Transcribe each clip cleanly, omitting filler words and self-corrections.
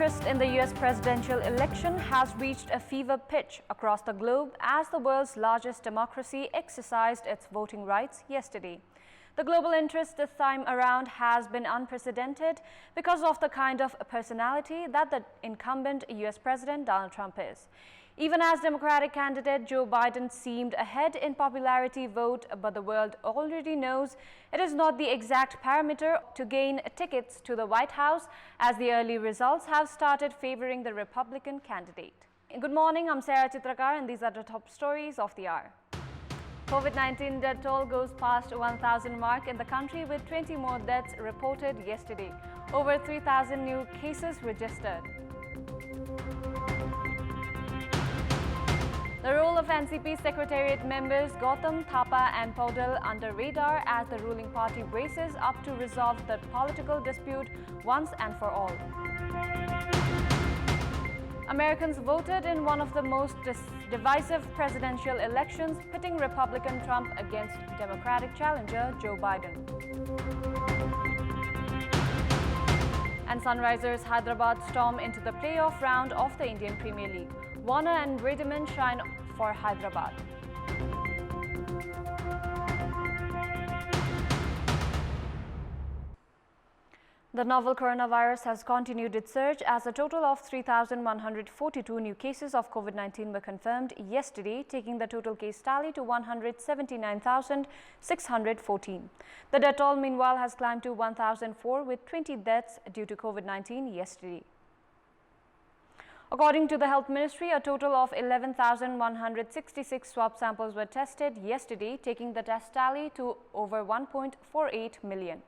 interest in the US presidential election has reached a fever pitch across the globe as the world's largest democracy exercised its voting rights yesterday. The global interest this time around has been unprecedented because of the kind of personality that the incumbent US President Donald Trump is. Even as Democratic candidate Joe Biden seemed ahead in popularity vote, but the world already knows it is not the exact parameter to gain tickets to the White House, as the early results have started favoring the Republican candidate. Good morning, I'm Sarah Chitrakar and these are the top stories of the hour. COVID-19 death toll goes past 1,000 mark in the country with 20 more deaths reported yesterday. Over 3,000 new cases registered. The role of NCP Secretariat members Gautam, Thapa and Paudel under radar as the ruling party races up to resolve the political dispute once and for all. Americans voted in one of the most divisive presidential elections, pitting Republican Trump against Democratic challenger Joe Biden. And Sunrisers Hyderabad storm into the playoff round of the Indian Premier League. Warner and Rediman shine for Hyderabad. The novel coronavirus has continued its surge as a total of 3,142 new cases of COVID-19 were confirmed yesterday, taking the total case tally to 179,614. The death toll, meanwhile, has climbed to 1,004 with 20 deaths due to COVID-19 yesterday. According to the Health Ministry, a total of 11,166 swab samples were tested yesterday, taking the test tally to over 1.48 million.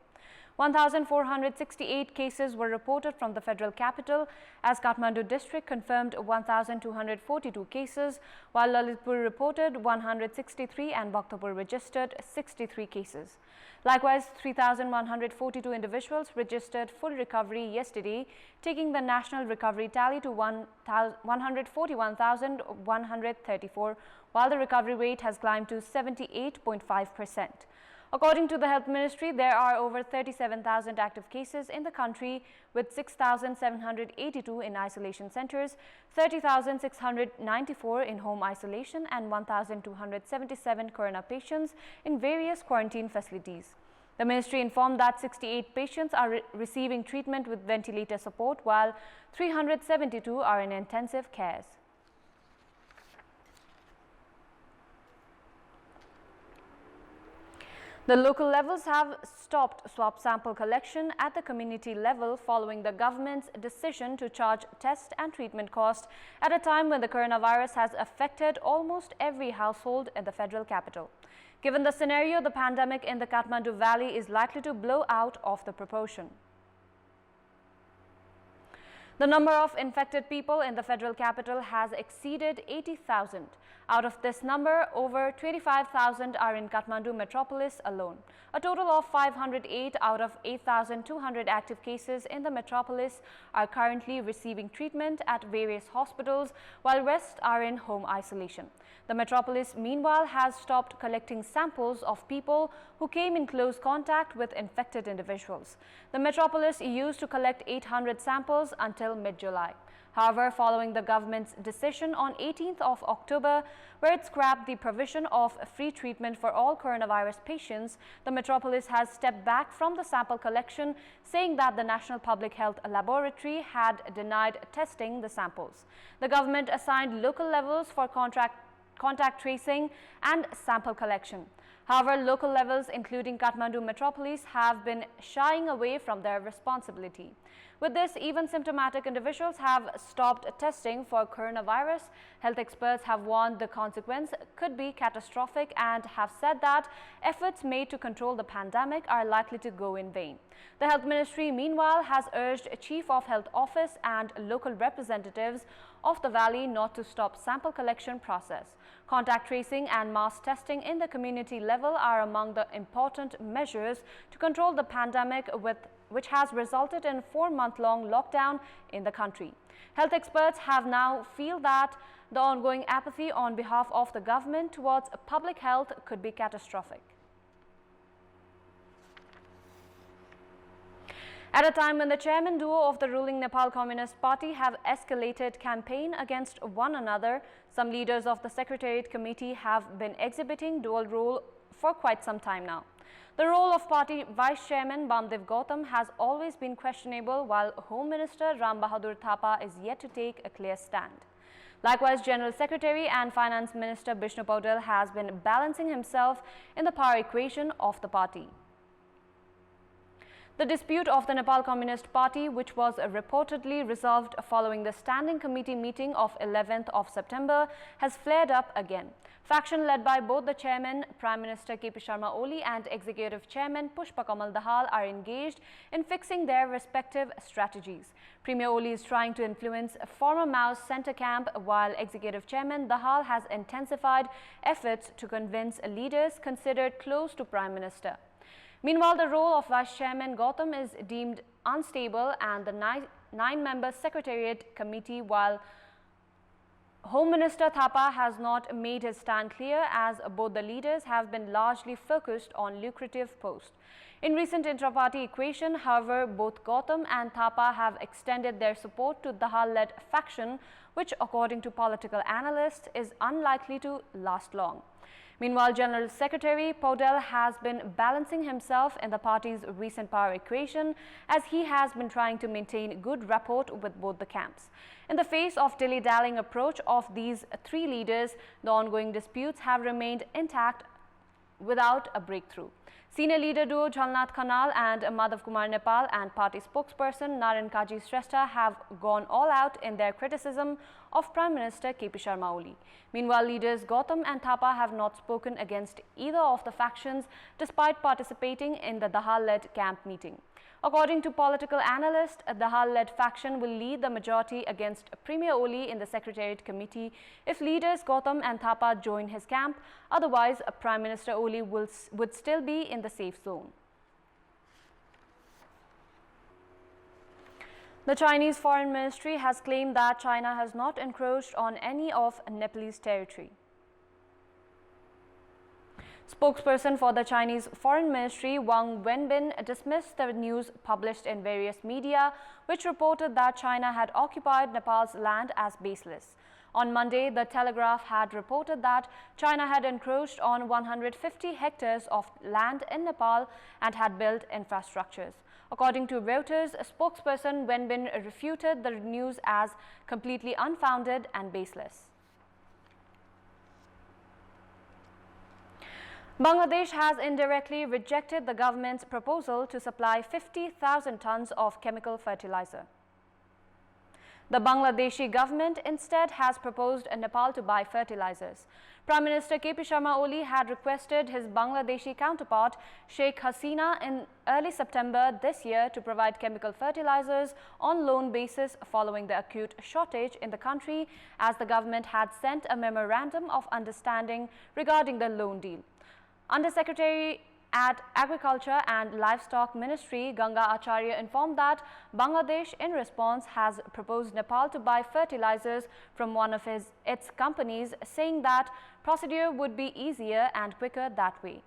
1,468 cases were reported from the federal capital, as Kathmandu district confirmed 1,242 cases, while Lalitpur reported 163 and Bhaktapur registered 63 cases. Likewise, 3,142 individuals registered full recovery yesterday, taking the national recovery tally to 141,134, while the recovery rate has climbed to 78.5%. According to the Health Ministry, there are over 37,000 active cases in the country, with 6,782 in isolation centers, 30,694 in home isolation and 1,277 corona patients in various quarantine facilities. The ministry informed that 68 patients are receiving treatment with ventilator support, while 372 are in intensive cares. The local levels have stopped swab sample collection at the community level following the government's decision to charge test and treatment costs at a time when the coronavirus has affected almost every household in the federal capital. Given the scenario, the pandemic in the Kathmandu Valley is likely to blow out of the proportion. The number of infected people in the federal capital has exceeded 80,000. Out of this number, over 25,000 are in Kathmandu metropolis alone. A total of 508 out of 8,200 active cases in the metropolis are currently receiving treatment at various hospitals, while rest are in home isolation. The metropolis, meanwhile, has stopped collecting samples of people who came in close contact with infected individuals. The metropolis used to collect 800 samples until mid-July. However, following the government's decision on 18th of October, where it scrapped the provision of free treatment for all coronavirus patients, the metropolis has stepped back from the sample collection, saying that the National Public Health Laboratory had denied testing the samples. The government assigned local levels for contact tracing and sample collection. However, local levels, including Kathmandu metropolis, have been shying away from their responsibility. With this, even symptomatic individuals have stopped testing for coronavirus. Health experts have warned the consequence could be catastrophic and have said that efforts made to control the pandemic are likely to go in vain. The Health Ministry, meanwhile, has urged Chief of Health Office and local representatives of the valley not to stop sample collection process. Contact tracing and mass testing in the community level are among the important measures to control the pandemic, which has resulted in a 4-month-long lockdown in the country. Health experts have now feel that the ongoing apathy on behalf of the government towards public health could be catastrophic. At a time when the chairman duo of the ruling Nepal Communist Party have escalated campaign against one another, some leaders of the Secretariat Committee have been exhibiting dual role for quite some time now. The role of party Vice Chairman Bamdev Gautam has always been questionable, while Home Minister Ram Bahadur Thapa is yet to take a clear stand. Likewise, General Secretary and Finance Minister Bishnu Paudel has been balancing himself in the power equation of the party. The dispute of the Nepal Communist Party, which was reportedly resolved following the Standing Committee meeting of 11th of September, has flared up again. Faction led by both the Chairman, Prime Minister KP Sharma Oli, and Executive Chairman Pushpa Kamal Dahal are engaged in fixing their respective strategies. Premier Oli is trying to influence former Mao's centre camp, while Executive Chairman Dahal has intensified efforts to convince leaders considered close to Prime Minister. Meanwhile, the role of Vice Chairman Gautam is deemed unstable, and the nine-member Secretariat Committee, while Home Minister Thapa has not made his stand clear, as both the leaders have been largely focused on lucrative posts. In recent intra-party equation, however, both Gautam and Thapa have extended their support to Dahal-led faction, which, according to political analysts, is unlikely to last long. Meanwhile, General Secretary Paudel has been balancing himself in the party's recent power equation, as he has been trying to maintain good rapport with both the camps. In the face of dilly-dallying approach of these three leaders, the ongoing disputes have remained intact without a breakthrough. Senior leader duo Jhalnath Khanal and Madhav Kumar Nepal and party spokesperson Naren Kaji Shrestha have gone all out in their criticism of Prime Minister KP Sharma Oli. Meanwhile, leaders Gautam and Thapa have not spoken against either of the factions despite participating in the Dahal-led camp meeting. According to political analysts, a Dahal-led faction will lead the majority against Premier Oli in the Secretariat Committee if leaders Gautam and Thapa join his camp. Otherwise, Prime Minister Oli would still be in the safe zone. The Chinese Foreign Ministry has claimed that China has not encroached on any of Nepalese territory. Spokesperson for the Chinese Foreign Ministry Wang Wenbin dismissed the news published in various media, which reported that China had occupied Nepal's land as baseless. On Monday, the Telegraph had reported that China had encroached on 150 hectares of land in Nepal and had built infrastructures. According to Reuters, spokesperson Wenbin refuted the news as completely unfounded and baseless. Bangladesh has indirectly rejected the government's proposal to supply 50,000 tons of chemical fertilizer. The Bangladeshi government instead has proposed Nepal to buy fertilizers. Prime Minister KP Sharma Oli had requested his Bangladeshi counterpart Sheikh Hasina in early September this year to provide chemical fertilizers on loan basis following the acute shortage in the country, as the government had sent a memorandum of understanding regarding the loan deal. Undersecretary at Agriculture and Livestock Ministry Ganga Acharya informed that Bangladesh in response has proposed Nepal to buy fertilizers from one of its companies, saying that procedure would be easier and quicker that way.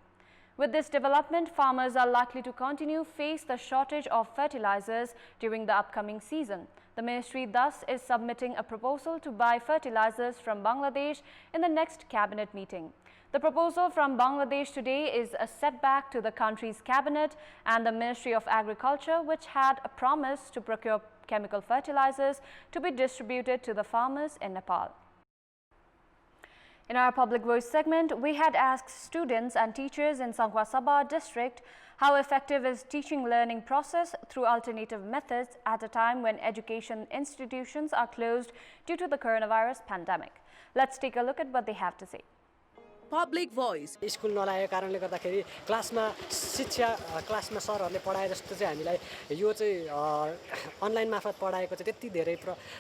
With this development, farmers are likely to continue face the shortage of fertilizers during the upcoming season. The ministry thus is submitting a proposal to buy fertilizers from Bangladesh in the next cabinet meeting. The proposal from Bangladesh today is a setback to the country's cabinet and the Ministry of Agriculture, which had promised to procure chemical fertilizers to be distributed to the farmers in Nepal. In our Public Voice segment, we had asked students and teachers in Sankhwa Sabha district how effective is teaching learning process through alternative methods at a time when education institutions are closed due to the coronavirus pandemic. Let's take a look at what they have to say. Public Voice. School नलागेको कारणले गर्दाखेरि क्लासमा शिक्षा क्लासमा सरहरूले पढाए जस्तो चाहिँ हामीलाई यो चाहिँ अनलाइन मार्फत पढाएको चाहिँ त्यति धेरै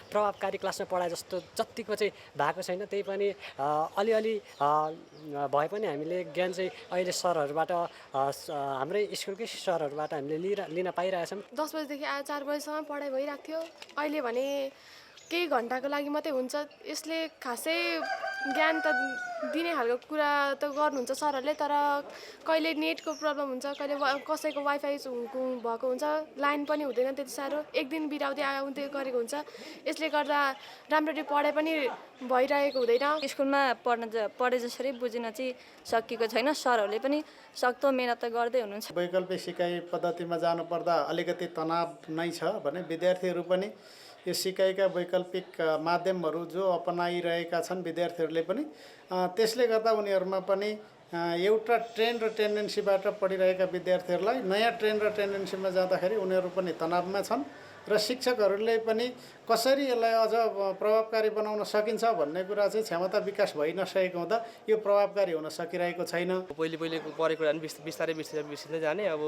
प्रभावकारी क्लासमा पढाए जस्तो जतिको चाहिँ भएको छैन। त्यही पनि अलिअलि भए पनि हामीले ज्ञान चाहिँ अहिले सरहरूबाट हाम्रै स्कुलकै सरहरूबाट हामीले लिन पाइरहेछौँ। 10 बजेदेखि आज 4 बजेसम्म पढाइ भइराख्थ्यो। अहिले भने केही घण्टाको लागि मात्रै हुन्छ। यसले खासै ज्ञान त दिने खालको कुरा त गर्नुहुन्छ सरहरूले, तर कहिले नेटको प्रब्लम हुन्छ, कहिले कसैको वाइफाई भएको हुन्छ, लाइन पनि हुँदैन त्यति साह्रो, एक दिन बिराउँदै आउँदै गरेको हुन्छ। यसले गर्दा राम्ररी पढाइ पनि भइरहेको हुँदैन। स्कुलमा पढे जसरी बुझिन चाहिँ सकिएको छैन। सरहरूले पनि सक्दो मेहनत त गर्दै हुनुहुन्छ। वैकल्पिक सिकाइ पद्धतिमा जानुपर्दा अलिकति तनाव नै छ भने विद्यार्थीहरू पनि यो सिकाइका वैकल्पिक माध्यमहरू जो अपनाइरहेका छन् विद्यार्थीहरूले पनि त्यसले गर्दा उनीहरूमा पनि एउटा ट्रेन्ड र टेन्डेन्सीबाट पढिरहेका विद्यार्थीहरूलाई नयाँ ट्रेन्ड र टेन्डेन्सीमा जाँदाखेरि उनीहरू पनि तनावमा छन् र शिक्षकहरूले पनि कसरी यसलाई अझ प्रभावकारी बनाउन सकिन्छ भन्ने कुरा चाहिँ क्षमता विकास भइ नसकेको हुँदा यो प्रभावकारी हुन सकिरहेको छैन। पहिले परेको कुराहरू बिस्तारै बिर्सिँदै जाने। अब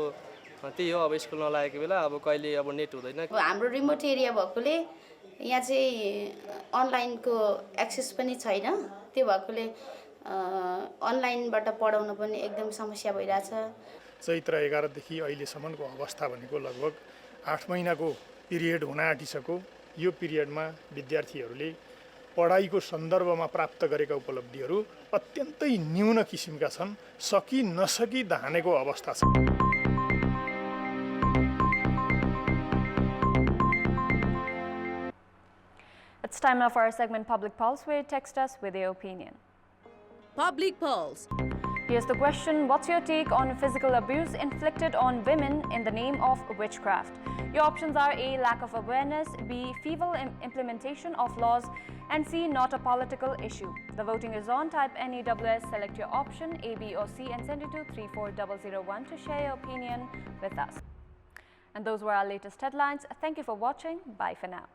त्यही हो, अब स्कुल नलागेको बेला अब कहिले अब नेट हुँदैन। हाम्रो रिमोट एरिया भएकोले यहाँ चाहिँ अनलाइनको एक्सेस पनि छैन, त्यो भएकोले अनलाइनबाट पढाउन पनि एकदम समस्या भइरहेछ। चैत्र 11 देखि अहिलेसम्मको अवस्था भनेको लगभग 8 महिनाको पिरियड हुन आँटिसक्यो। यो पिरियडमा विद्यार्थीहरूले पढाइको सन्दर्भमा प्राप्त गरेका उपलब्धिहरू अत्यन्तै न्यून किसिमका छन्, सकि नसकी धानेको अवस्था छ। It's time now for our segment Public Pulse, where you text us with your opinion. Public Pulse. Here's the question: what's your take on physical abuse inflicted on women in the name of witchcraft? Your options are A, lack of awareness, B, feeble implementation of laws, and C, not a political issue. The voting is on. Type NEWS, select your option A, B or C and send it to 34001 to share your opinion with us. And those were our latest headlines. Thank you for watching. Bye for now.